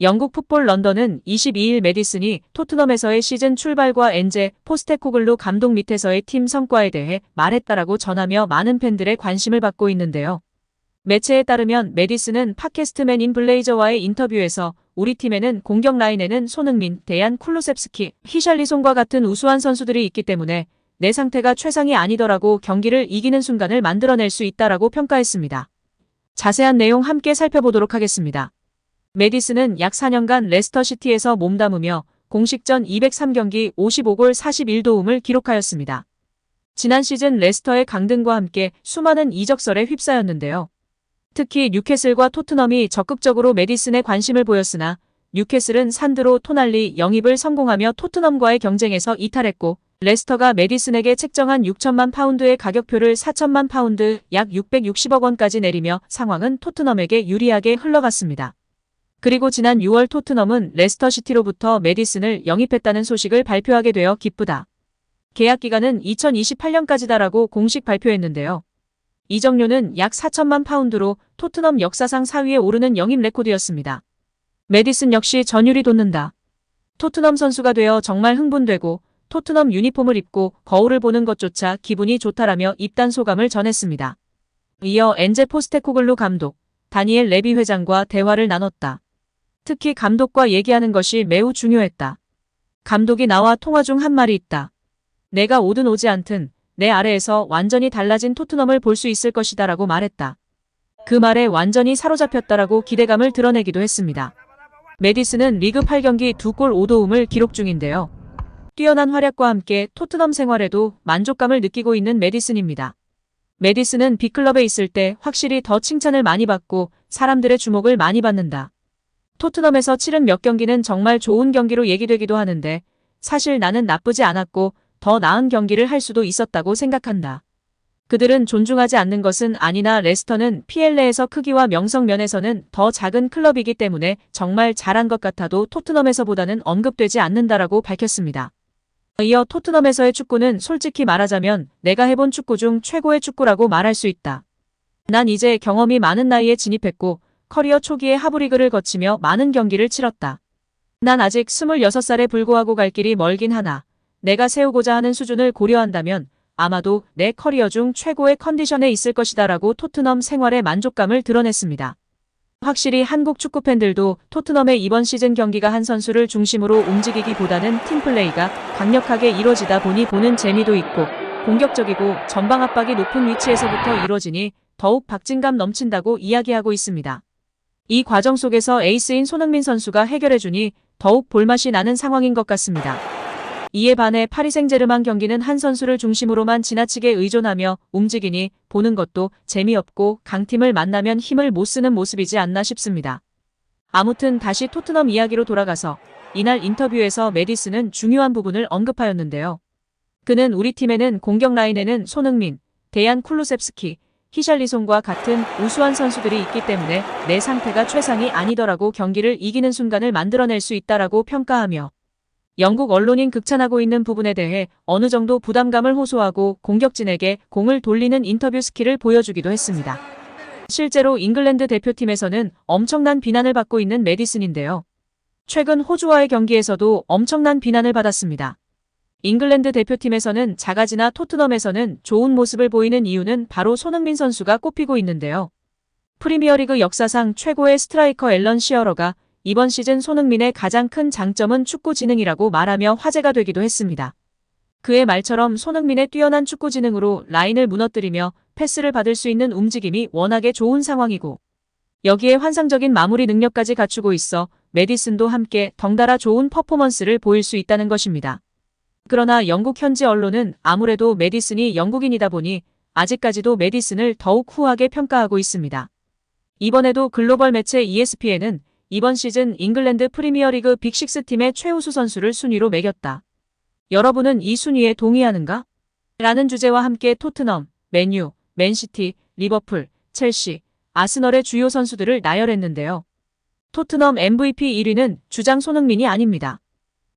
영국 풋볼 런던은 22일 메디슨이 토트넘에서의 시즌 출발과 엔제 포스테코글루 감독 밑에서의 팀 성과에 대해 말했다라고 전하며 많은 팬들의 관심을 받고 있는데요. 매체에 따르면 메디슨은 팟캐스트맨 인 블레이저와의 인터뷰에서 우리 팀에는 공격 라인에는 손흥민, 데얀 쿨루셉스키, 히샬리송과 같은 우수한 선수들이 있기 때문에 내 상태가 최상이 아니더라고 경기를 이기는 순간을 만들어낼 수 있다라고 평가했습니다. 자세한 내용 함께 살펴보도록 하겠습니다. 메디슨은 약 4년간 레스터시티에서 몸담으며 공식전 203경기 55골 41도움을 기록하였습니다. 지난 시즌 레스터의 강등과 함께 수많은 이적설에 휩싸였는데요. 특히 뉴캐슬과 토트넘이 적극적으로 메디슨에 관심을 보였으나 뉴캐슬은 산드로 토날리 영입을 성공하며 토트넘과의 경쟁에서 이탈했고 레스터가 메디슨에게 책정한 6천만 파운드의 가격표를 4천만 파운드 약 660억 원까지 내리며 상황은 토트넘에게 유리하게 흘러갔습니다. 그리고 지난 6월 토트넘은 레스터시티로부터 메디슨을 영입했다는 소식을 발표하게 되어 기쁘다. 계약 기간은 2028년까지다라고 공식 발표했는데요. 이적료는 약 4천만 파운드로 토트넘 역사상 4위에 오르는 영입 레코드였습니다. 메디슨 역시 전율이 돋는다. 토트넘 선수가 되어 정말 흥분되고 토트넘 유니폼을 입고 거울을 보는 것조차 기분이 좋다라며 입단 소감을 전했습니다. 이어 엔제 포스테코글루 감독, 다니엘 레비 회장과 대화를 나눴다. 특히 감독과 얘기하는 것이 매우 중요했다. 감독이 나와 통화 중 한 말이 있다. 내가 오든 오지 않든 내 아래에서 완전히 달라진 토트넘을 볼 수 있을 것이다 라고 말했다. 그 말에 완전히 사로잡혔다라고 기대감을 드러내기도 했습니다. 메디슨은 리그 8경기 2골 5도움을 기록 중인데요. 뛰어난 활약과 함께 토트넘 생활에도 만족감을 느끼고 있는 메디슨입니다. 메디슨은 빅클럽에 있을 때 확실히 더 칭찬을 많이 받고 사람들의 주목을 많이 받는다. 토트넘에서 치른 몇 경기는 정말 좋은 경기로 얘기되기도 하는데 사실 나는 나쁘지 않았고 더 나은 경기를 할 수도 있었다고 생각한다. 그들은 존중하지 않는 것은 아니나 레스터는 PLA에서 크기와 명성 면에서는 더 작은 클럽이기 때문에 정말 잘한 것 같아도 토트넘에서보다는 언급되지 않는다라고 밝혔습니다. 이어 토트넘에서의 축구는 솔직히 말하자면 내가 해본 축구 중 최고의 축구라고 말할 수 있다. 난 이제 경험이 많은 나이에 진입했고 커리어 초기에 하브리그를 거치며 많은 경기를 치렀다. 난 아직 26살에 불구하고 갈 길이 멀긴 하나 내가 세우고자 하는 수준을 고려한다면 아마도 내 커리어 중 최고의 컨디션에 있을 것이다 라고 토트넘 생활의 만족감을 드러냈습니다. 확실히 한국 축구팬들도 토트넘의 이번 시즌 경기가 한 선수를 중심으로 움직이기보다는 팀플레이가 강력하게 이뤄지다 보니 보는 재미도 있고 공격적이고 전방 압박이 높은 위치에서부터 이뤄지니 더욱 박진감 넘친다고 이야기하고 있습니다. 이 과정 속에서 에이스인 손흥민 선수가 해결해주니 더욱 볼맛이 나는 상황인 것 같습니다. 이에 반해 파리 생제르맹 경기는 한 선수를 중심으로만 지나치게 의존하며 움직이니 보는 것도 재미없고 강팀을 만나면 힘을 못 쓰는 모습이지 않나 싶습니다. 아무튼 다시 토트넘 이야기로 돌아가서 이날 인터뷰에서 메디슨은 중요한 부분을 언급하였는데요. 그는 우리 팀에는 공격 라인에는 손흥민, 데얀 쿨루셉스키, 히샬리송과 같은 우수한 선수들이 있기 때문에 내 상태가 최상이 아니더라고 경기를 이기는 순간을 만들어낼 수 있다라고 평가하며 영국 언론인 극찬하고 있는 부분에 대해 어느 정도 부담감을 호소하고 공격진에게 공을 돌리는 인터뷰 스킬을 보여주기도 했습니다. 실제로 잉글랜드 대표팀에서는 엄청난 비난을 받고 있는 메디슨인데요. 최근 호주와의 경기에서도 엄청난 비난을 받았습니다. 잉글랜드 대표팀에서는 자가지나 토트넘에서는 좋은 모습을 보이는 이유는 바로 손흥민 선수가 꼽히고 있는데요. 프리미어리그 역사상 최고의 스트라이커 앨런 시어러가 이번 시즌 손흥민의 가장 큰 장점은 축구 지능이라고 말하며 화제가 되기도 했습니다. 그의 말처럼 손흥민의 뛰어난 축구 지능으로 라인을 무너뜨리며 패스를 받을 수 있는 움직임이 워낙에 좋은 상황이고 여기에 환상적인 마무리 능력까지 갖추고 있어 메디슨도 함께 덩달아 좋은 퍼포먼스를 보일 수 있다는 것입니다. 그러나 영국 현지 언론은 아무래도 메디슨이 영국인이다 보니 아직까지도 메디슨을 더욱 후하게 평가하고 있습니다. 이번에도 글로벌 매체 ESPN은 이번 시즌 잉글랜드 프리미어리그 빅6 팀의 최우수 선수를 순위로 매겼다. 여러분은 이 순위에 동의하는가? 라는 주제와 함께 토트넘, 맨유, 맨시티, 리버풀, 첼시, 아스널의 주요 선수들을 나열했는데요. 토트넘 MVP 1위는 주장 손흥민이 아닙니다.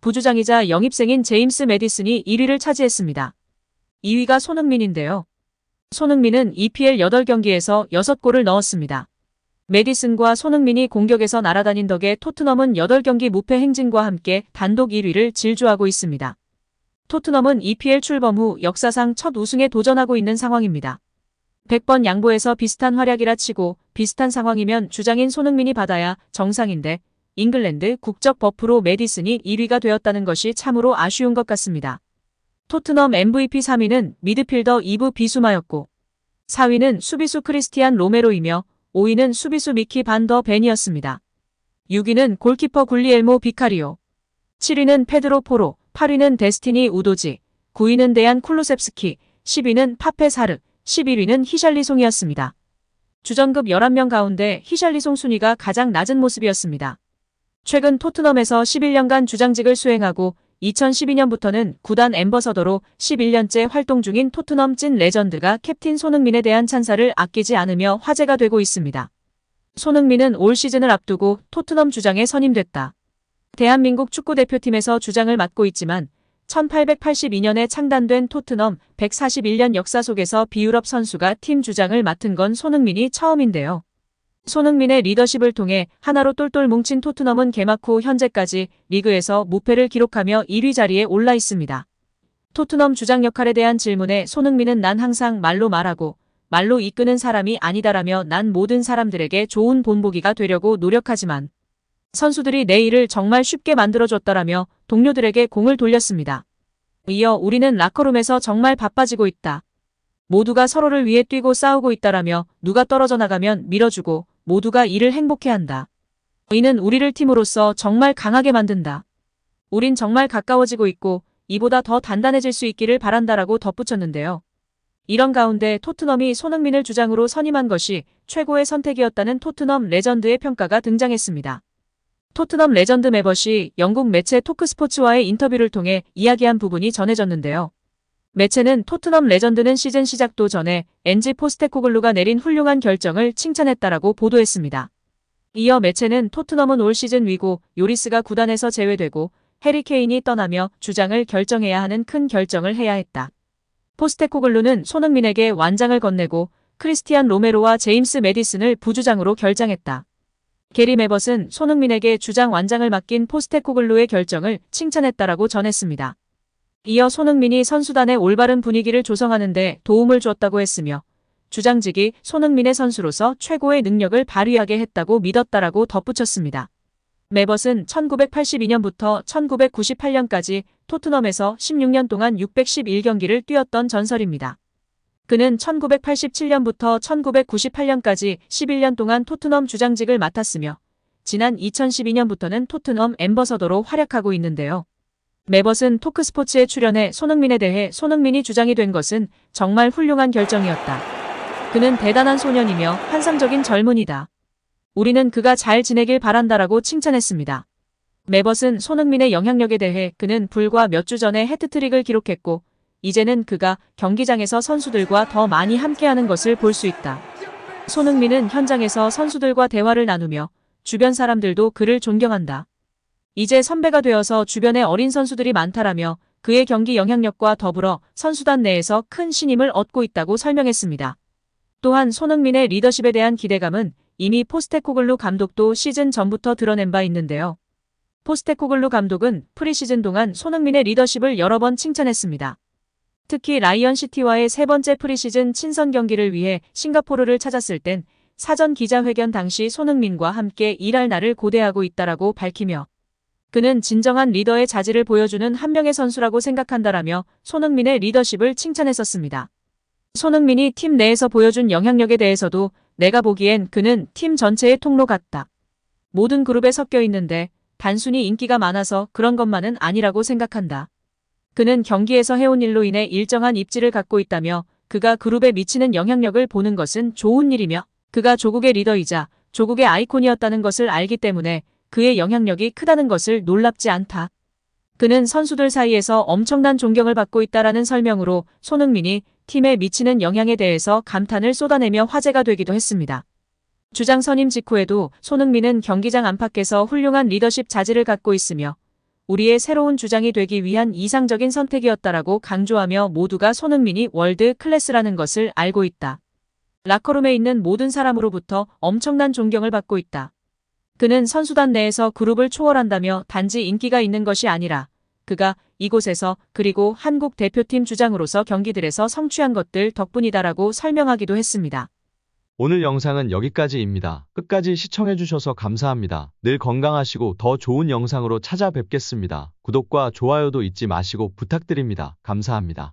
부주장이자 영입생인 제임스 메디슨이 1위를 차지했습니다. 2위가 손흥민인데요. 손흥민은 EPL 8경기에서 6골을 넣었습니다. 메디슨과 손흥민이 공격에서 날아다닌 덕에 토트넘은 8경기 무패 행진과 함께 단독 1위를 질주하고 있습니다. 토트넘은 EPL 출범 후 역사상 첫 우승에 도전하고 있는 상황입니다. 100번 양보해서 비슷한 활약이라 치고 비슷한 상황이면 주장인 손흥민이 받아야 정상인데 잉글랜드 국적 버프로 메디슨이 1위가 되었다는 것이 참으로 아쉬운 것 같습니다. 토트넘 MVP 3위는 미드필더 이브 비수마였고 4위는 수비수 크리스티안 로메로이며 5위는 수비수 미키 반 더 벤이었습니다. 6위는 골키퍼 굴리엘모 비카리오, 7위는 페드로 포로, 8위는 데스티니 우도지, 9위는 데안 쿨루셉스키, 10위는 파페 사르, 11위는 히샬리송이었습니다. 주전급 11명 가운데 히샬리송 순위가 가장 낮은 모습이었습니다. 최근 토트넘에서 11년간 주장직을 수행하고 2012년부터는 구단 앰버서더로 11년째 활동 중인 토트넘 찐 레전드가 캡틴 손흥민에 대한 찬사를 아끼지 않으며 화제가 되고 있습니다. 손흥민은 올 시즌을 앞두고 토트넘 주장에 선임됐다. 대한민국 축구대표팀에서 주장을 맡고 있지만 1882년에 창단된 토트넘 141년 역사 속에서 비유럽 선수가 팀 주장을 맡은 건 손흥민이 처음인데요. 손흥민의 리더십을 통해 하나로 똘똘 뭉친 토트넘은 개막 후 현재까지 리그에서 무패를 기록하며 1위 자리에 올라 있습니다. 토트넘 주장 역할에 대한 질문에 손흥민은 난 항상 말로 말하고 말로 이끄는 사람이 아니다라며 난 모든 사람들에게 좋은 본보기가 되려고 노력하지만 선수들이 내 일을 정말 쉽게 만들어줬더라며 동료들에게 공을 돌렸습니다. 이어 우리는 라커룸에서 정말 바빠지고 있다. 모두가 서로를 위해 뛰고 싸우고 있다라며 누가 떨어져 나가면 밀어주고 모두가 이를 행복해한다. 이는 우리를 팀으로서 정말 강하게 만든다. 우린 정말 가까워지고 있고 이보다 더 단단해질 수 있기를 바란다라고 덧붙였는데요. 이런 가운데 토트넘이 손흥민을 주장으로 선임한 것이 최고의 선택이었다는 토트넘 레전드의 평가가 등장했습니다. 토트넘 레전드 매벗이 영국 매체 토크스포츠와의 인터뷰를 통해 이야기한 부분이 전해졌는데요. 매체는 토트넘 레전드는 시즌 시작도 전에 엔지 포스테코글루가 내린 훌륭한 결정을 칭찬했다라고 보도했습니다. 이어 매체는 토트넘은 올 시즌 위고 요리스가 구단에서 제외되고 해리 케인이 떠나며 주장을 결정해야 하는 큰 결정을 해야 했다. 포스테코글루는 손흥민에게 완장을 건네고 크리스티안 로메로와 제임스 메디슨을 부주장으로 결장했다. 게리 메벗은 손흥민에게 주장 완장을 맡긴 포스테코글루의 결정을 칭찬했다라고 전했습니다. 이어 손흥민이 선수단의 올바른 분위기를 조성하는 데 도움을 줬다고 했으며 주장직이 손흥민의 선수로서 최고의 능력을 발휘하게 했다고 믿었다라고 덧붙였습니다. 메벗은 1982년부터 1998년까지 토트넘에서 16년 동안 611경기를 뛰었던 전설입니다. 그는 1987년부터 1998년까지 11년 동안 토트넘 주장직을 맡았으며 지난 2012년부터는 토트넘 앰버서더로 활약하고 있는데요. 메벗은 토크스포츠에 출연해 손흥민에 대해 손흥민이 주장이 된 것은 정말 훌륭한 결정이었다. 그는 대단한 소년이며 환상적인 젊은이다. 우리는 그가 잘 지내길 바란다라고 칭찬했습니다. 메벗은 손흥민의 영향력에 대해 그는 불과 몇 주 전에 해트트릭을 기록했고 이제는 그가 경기장에서 선수들과 더 많이 함께하는 것을 볼 수 있다. 손흥민은 현장에서 선수들과 대화를 나누며 주변 사람들도 그를 존경한다. 이제 선배가 되어서 주변에 어린 선수들이 많다라며 그의 경기 영향력과 더불어 선수단 내에서 큰 신임을 얻고 있다고 설명했습니다. 또한 손흥민의 리더십에 대한 기대감은 이미 포스테코글루 감독도 시즌 전부터 드러낸 바 있는데요. 포스테코글루 감독은 프리시즌 동안 손흥민의 리더십을 여러 번 칭찬했습니다. 특히 라이언시티와의 세 번째 프리시즌 친선 경기를 위해 싱가포르를 찾았을 땐 사전 기자회견 당시 손흥민과 함께 일할 날을 고대하고 있다라고 밝히며 그는 진정한 리더의 자질을 보여주는 한 명의 선수라고 생각한다라며 손흥민의 리더십을 칭찬했었습니다. 손흥민이 팀 내에서 보여준 영향력에 대해서도 내가 보기엔 그는 팀 전체의 통로 같다. 모든 그룹에 섞여 있는데 단순히 인기가 많아서 그런 것만은 아니라고 생각한다. 그는 경기에서 해온 일로 인해 일정한 입지를 갖고 있다며 그가 그룹에 미치는 영향력을 보는 것은 좋은 일이며 그가 조국의 리더이자 조국의 아이콘이었다는 것을 알기 때문에 그의 영향력이 크다는 것을 놀랍지 않다. 그는 선수들 사이에서 엄청난 존경을 받고 있다라는 설명으로 손흥민이 팀에 미치는 영향에 대해서 감탄을 쏟아내며 화제가 되기도 했습니다. 주장 선임 직후에도 손흥민은 경기장 안팎에서 훌륭한 리더십 자질을 갖고 있으며 우리의 새로운 주장이 되기 위한 이상적인 선택이었다라고 강조하며 모두가 손흥민이 월드 클래스라는 것을 알고 있다. 라커룸에 있는 모든 사람으로부터 엄청난 존경을 받고 있다. 그는 선수단 내에서 그룹을 초월한다며 단지 인기가 있는 것이 아니라 그가 이곳에서 그리고 한국 대표팀 주장으로서 경기들에서 성취한 것들 덕분이다라고 설명하기도 했습니다. 오늘 영상은 여기까지입니다. 끝까지 시청해주셔서 감사합니다. 늘 건강하시고 더 좋은 영상으로 찾아뵙겠습니다. 구독과 좋아요도 잊지 마시고 부탁드립니다. 감사합니다.